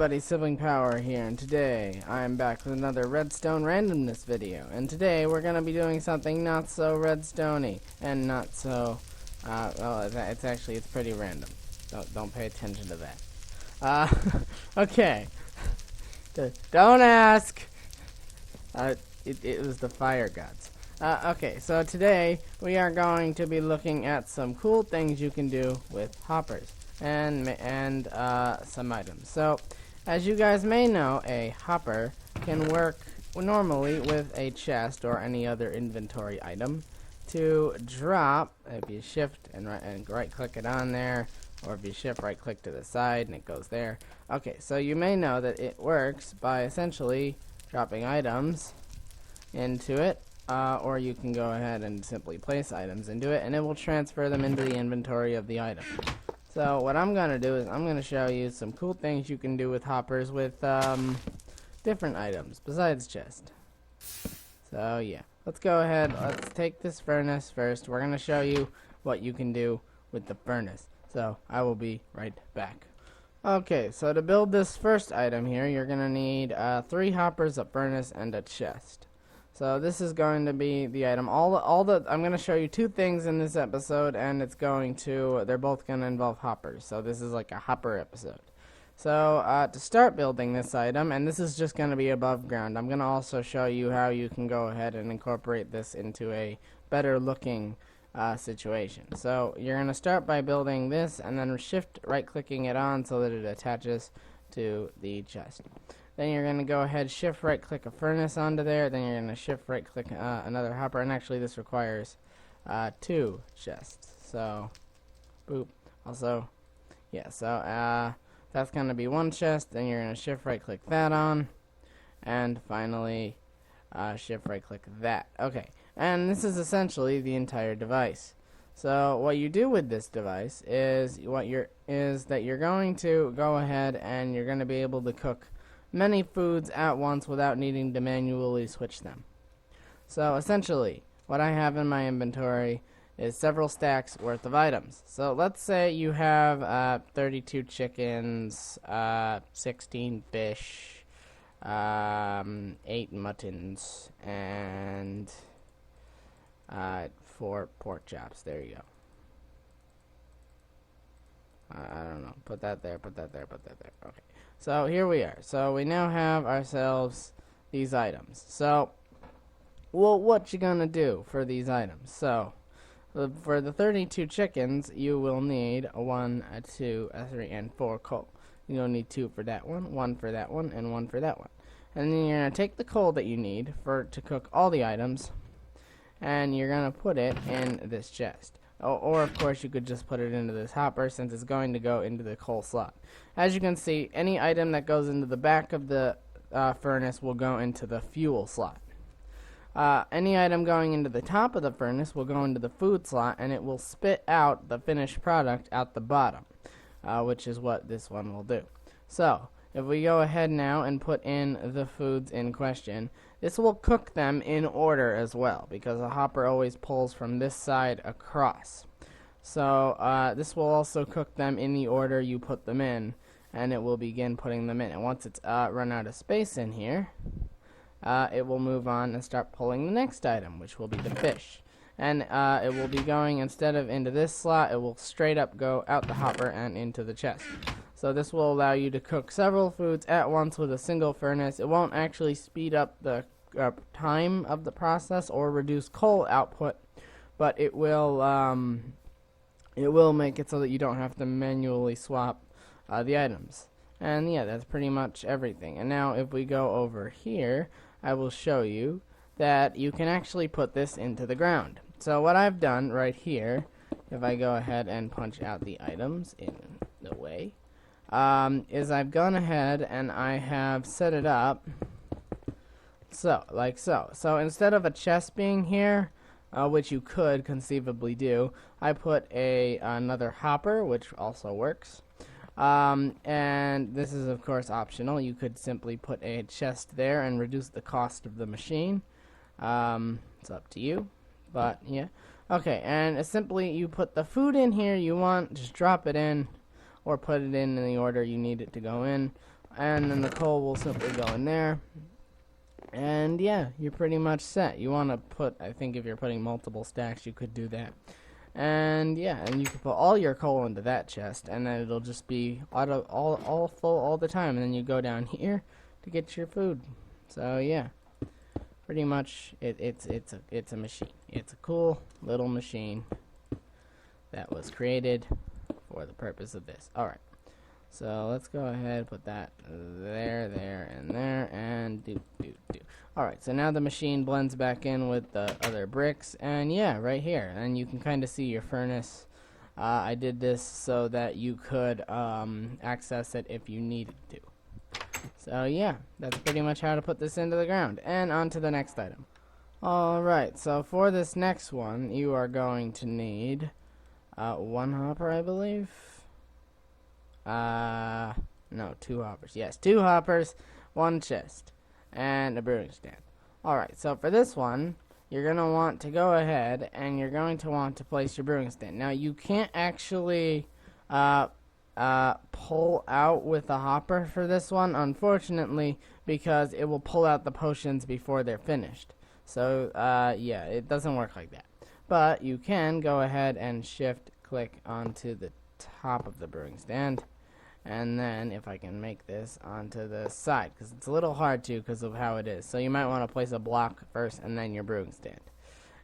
everybody, Sibling Power here, and today I'm back with another Redstone randomness video. And today we're going to be doing something not so Redstone-y, and not so, well, it's pretty random. Don't pay attention to that. Okay. Don't ask! It was the fire gods. Okay, so today we are going to be looking at some cool things you can do with hoppers and some items. So, as you guys may know, a hopper can work normally with a chest or any other inventory item to drop. If you shift and right click it on there, or if you shift right click to the side and it goes there. Okay, so you may know that it works by essentially dropping items into it, or you can go ahead and simply place items into it and it will transfer them into the inventory of the item. So what I'm going to do is I'm going to show you some cool things you can do with hoppers with different items besides chest. So yeah, let's go ahead, let's take this furnace first. We're going to show you what you can do with the furnace. So I will be right back. Okay, so to build this first item here, you're going to need 3 hoppers, a furnace, and a chest. So this is going to be the item. I'm going to show you 2 things in this episode, and they're both going to involve hoppers. So this is like a hopper episode. So to start building this item, and this is just going to be above ground, I'm going to also show you how you can go ahead and incorporate this into a better looking situation. So you're going to start by building this, and then shift right clicking it on so that it attaches to the chest. Then you're going to go ahead, shift right click a furnace onto there. Then you're going to shift right click another hopper. And actually this requires 2 chests. So, boop. Also, yeah, so that's going to be 1 chest. Then you're going to shift right click that on. And finally, shift right click that. Okay, and this is essentially the entire device. So what you do with this device is that you're going to go ahead and you're going to be able to cook many foods at once without needing to manually switch them. So essentially, what I have in my inventory is several stacks worth of items. So let's say you have 32 chickens, 16 fish, 8 muttons, and 4 pork chops. There you go. I don't know. Put that there, put that there, put that there. Okay. So here we are. So we now have ourselves these items. So, well, what you gonna do for these items? So, for the 32 chickens, you will need a 1, a 2, a 3, and 4 coal. You'll need 2 for that one, 1 for that one, and 1 for that one. And then you're gonna take the coal that you need to cook all the items, and you're gonna put it in this chest. Or of course you could just put it into this hopper since it's going to go into the coal slot. As you can see, any item that goes into the back of the furnace will go into the fuel slot. Any item going into the top of the furnace will go into the food slot, and it will spit out the finished product out the bottom, which is what this one will do. So if we go ahead now and put in the foods in question, this will cook them in order as well, because a hopper always pulls from this side across. So this will also cook them in the order you put them in, and it will begin putting them in. And once it's run out of space in here, it will move on and start pulling the next item, which will be the fish. And it will be going, instead of into this slot, it will straight up go out the hopper and into the chest. So this will allow you to cook several foods at once with a single furnace. It won't actually speed up the time of the process or reduce coal output, but it will make it so that you don't have to manually swap the items. And yeah, that's pretty much everything. And now if we go over here, I will show you that you can actually put this into the ground. So what I've done right here, if I go ahead and punch out the items in the way, is I've gone ahead and I have set it up like so. So instead of a chest being here, which you could conceivably do, I put another hopper, which also works. And this is of course optional. You could simply put a chest there and reduce the cost of the machine. It's up to you, but yeah. Okay, and simply you put the food in here you want, just drop it in, or put it in the order you need it to go in. and then the coal will simply go in there. And yeah, you're pretty much set. You want to put, I think if you're putting multiple stacks, you could do that. And yeah, and you can put all your coal into that chest, and then it'll just be all full all the time. And then you go down here to get your food. So yeah, pretty much it's a machine. It's a cool little machine that was created for the purpose of this. All right. So let's go ahead and put that there, and do. Alright, so now the machine blends back in with the other bricks, and yeah, right here. And you can kind of see your furnace. I did this so that you could access it if you needed to. So yeah, that's pretty much how to put this into the ground. And on to the next item. Alright, so for this next one, you are going to need one hopper, I believe. No, 2 hoppers. Yes, 2 hoppers, 1 chest, and a brewing stand. Alright, so for this one, you're going to want to go ahead and you're going to want to place your brewing stand. Now, you can't actually pull out with a hopper for this one, unfortunately, because it will pull out the potions before they're finished. So, yeah, it doesn't work like that. But you can go ahead and shift-click onto the top of the brewing stand. And then, if I can make this onto the side, because it's a little hard to because of how it is. So you might want to place a block first and then your brewing stand.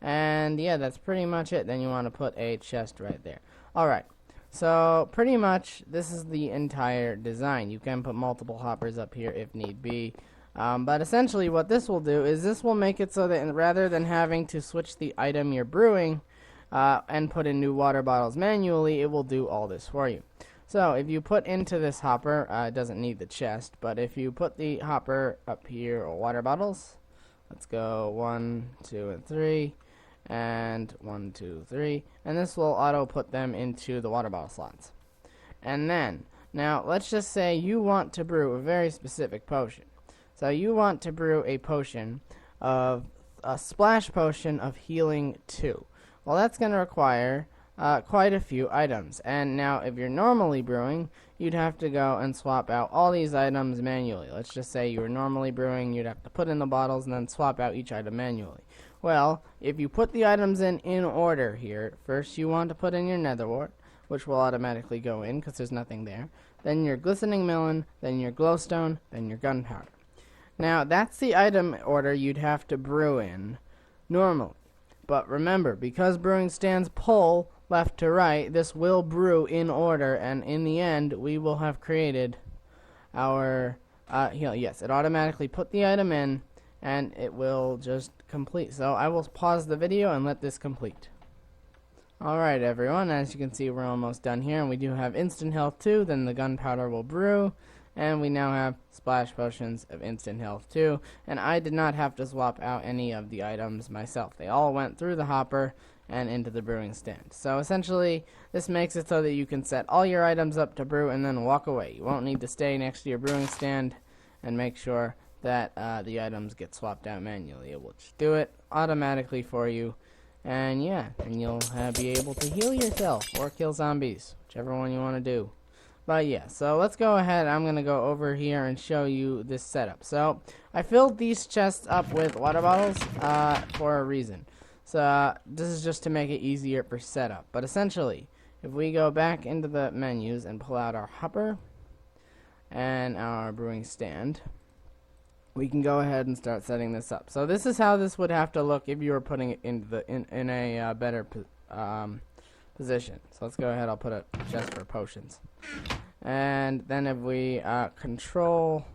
And yeah, that's pretty much it. Then you want to put a chest right there. Alright, so pretty much this is the entire design. You can put multiple hoppers up here if need be. But essentially what this will do is this will make it so that rather than having to switch the item you're brewing and put in new water bottles manually, it will do all this for you. So if you put into this hopper, it doesn't need the chest, but if you put the hopper up here, or water bottles, let's go 1, 2, and 3, and 1, 2, 3, and this will auto put them into the water bottle slots. And then, now let's just say you want to brew a very specific potion. So you want to brew a potion of a splash potion of healing 2. Well, that's going to require quite a few items. And now if you're normally brewing, you'd have to go and swap out all these items manually. Let's just say you were normally brewing, you'd have to put in the bottles and then swap out each item manually. Well, if you put the items in order here, first you want to put in your nether wart, which will automatically go in because there's nothing there, then your glistening melon, then your glowstone, then your gunpowder. Now that's the item order you'd have to brew in normally. But remember, because brewing stands pull left to right, this will brew in order, and in the end, we will have created our, yes, it automatically put the item in, and it will just complete. So I will pause the video and let this complete. Alright everyone, as you can see, we're almost done here, and we do have instant health too, then the gunpowder will brew, and we now have splash potions of instant health too, and I did not have to swap out any of the items myself. They all went through the hopper and into the brewing stand. So essentially, this makes it so that you can set all your items up to brew and then walk away. You won't need to stay next to your brewing stand and make sure that the items get swapped out manually. It will just do it automatically for you. And yeah, and you'll be able to heal yourself or kill zombies, whichever one you want to do. But yeah, so let's go ahead. I'm going to go over here and show you this setup. So I filled these chests up with water bottles for a reason. So this is just to make it easier for setup. But essentially, if we go back into the menus and pull out our hopper and our brewing stand, we can go ahead and start setting this up. So this is how this would have to look if you were putting it in a better position. So let's go ahead. I'll put a chest for potions. And then if we control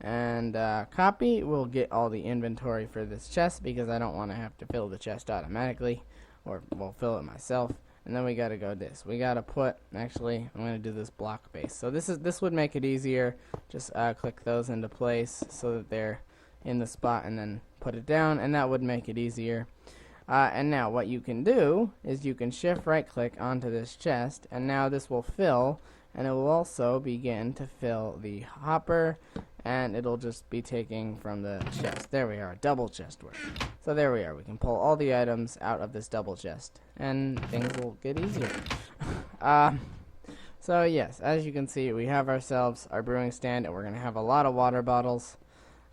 and copy, we'll get all the inventory for this chest because I don't want to have to fill the chest automatically, or we'll fill it myself. And then we gotta go this. We gotta put, actually, I'm gonna do this block base. So this would make it easier. Just click those into place so that they're in the spot, and then put it down, and that would make it easier. And now what you can do is you can shift right click onto this chest, and now this will fill, and it will also begin to fill the hopper, and it'll just be taking from the chest. There we are, double chest work. So there we are, we can pull all the items out of this double chest, and things will get easier. So yes, as you can see, we have ourselves our brewing stand, and we're going to have a lot of water bottles.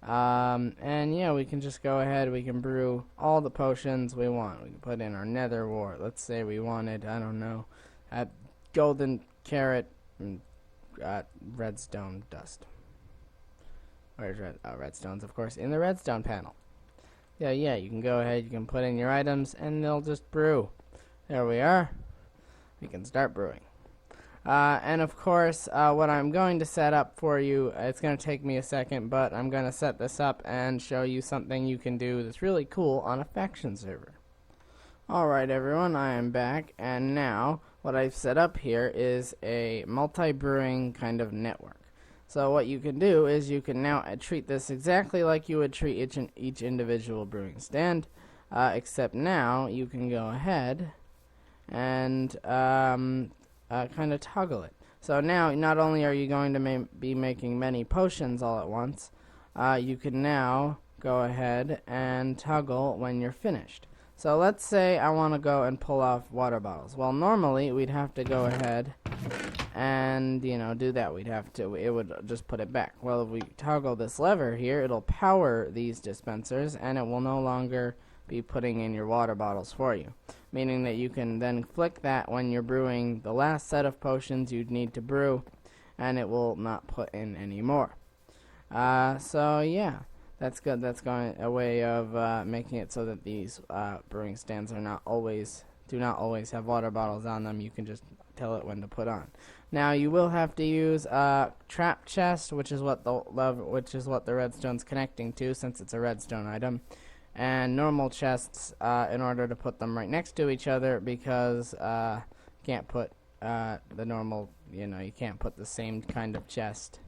And yeah, we can just go ahead, we can brew all the potions we want. We can put in our nether wart. Let's say we wanted, I don't know, a golden carrot and redstone dust. Where's redstones, of course, in the redstone panel. Yeah, you can go ahead, you can put in your items, and they'll just brew. There we are. We can start brewing. And of course, what I'm going to set up for you, it's going to take me a second, but I'm going to set this up and show you something you can do that's really cool on a faction server. Alright everyone, I am back, and now what I've set up here is a multi-brewing kind of network. So what you can do is you can now treat this exactly like you would treat each individual brewing stand, except now you can go ahead and kind of toggle it. So now, not only are you going to be making many potions all at once, you can now go ahead and toggle when you're finished. So let's say I want to go and pull off water bottles. Well, normally we'd have to go ahead and, do that. It would just put it back. Well, if we toggle this lever here, it'll power these dispensers, and it will no longer be putting in your water bottles for you, meaning that you can then flick that when you're brewing the last set of potions you'd need to brew, and it will not put in any more. So yeah, that's good. That's going a way of making it so that these brewing stands do not always have water bottles on them. You can just tell it when to put on. Now you will have to use trap chest, which is what the redstone's connecting to, since it's a redstone item, and normal chests in order to put them right next to each other, because you can't put the normal, you can't put the same kind of chest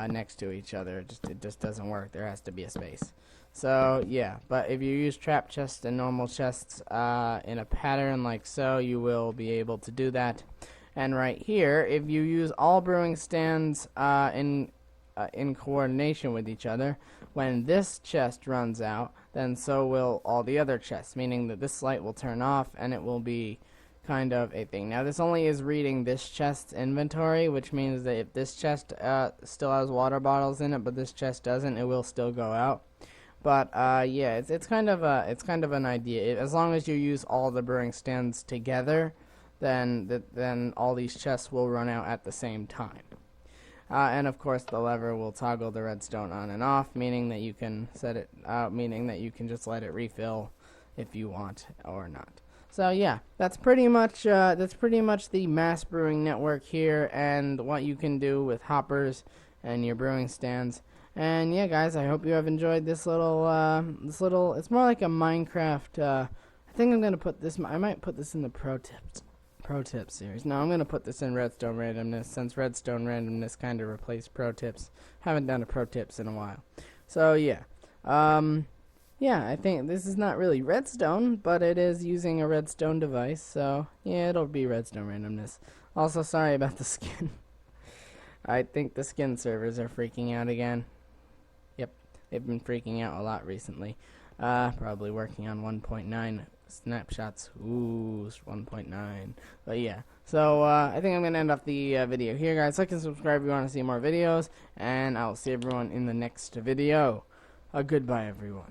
next to each other. It just doesn't work. There has to be a space. So yeah, but if you use trap chests and normal chests in a pattern like so, you will be able to do that. And right here, if you use all brewing stands in coordination with each other, when this chest runs out, then so will all the other chests, meaning that this light will turn off and it will be kind of a thing. Now this only is reading this chest's inventory, which means that if this chest still has water bottles in it, but this chest doesn't, it will still go out. But yeah, it's kind of an idea. As long as you use all the brewing stands together, then all these chests will run out at the same time. And of course, the lever will toggle the redstone on and off, meaning that you can just let it refill if you want or not. So yeah, that's pretty much the mass brewing network here, and what you can do with hoppers and your brewing stands. And yeah, guys, I hope you have enjoyed this little. It's more like a Minecraft. I think I'm gonna put this. I might put this in the pro tips series. No, I'm gonna put this in Redstone Randomness, since Redstone Randomness kind of replaced pro tips. Haven't done a pro tips in a while. So yeah, yeah, I think this is not really redstone, but it is using a redstone device. So yeah, it'll be Redstone Randomness. Also, sorry about the skin. I think the skin servers are freaking out again. Yep, they've been freaking out a lot recently. Probably working on 1.9 snapshots. Ooh, 1.9. But yeah, so I think I'm gonna end off the video here, guys. Like and subscribe if you want to see more videos, and I'll see everyone in the next video. Goodbye, everyone.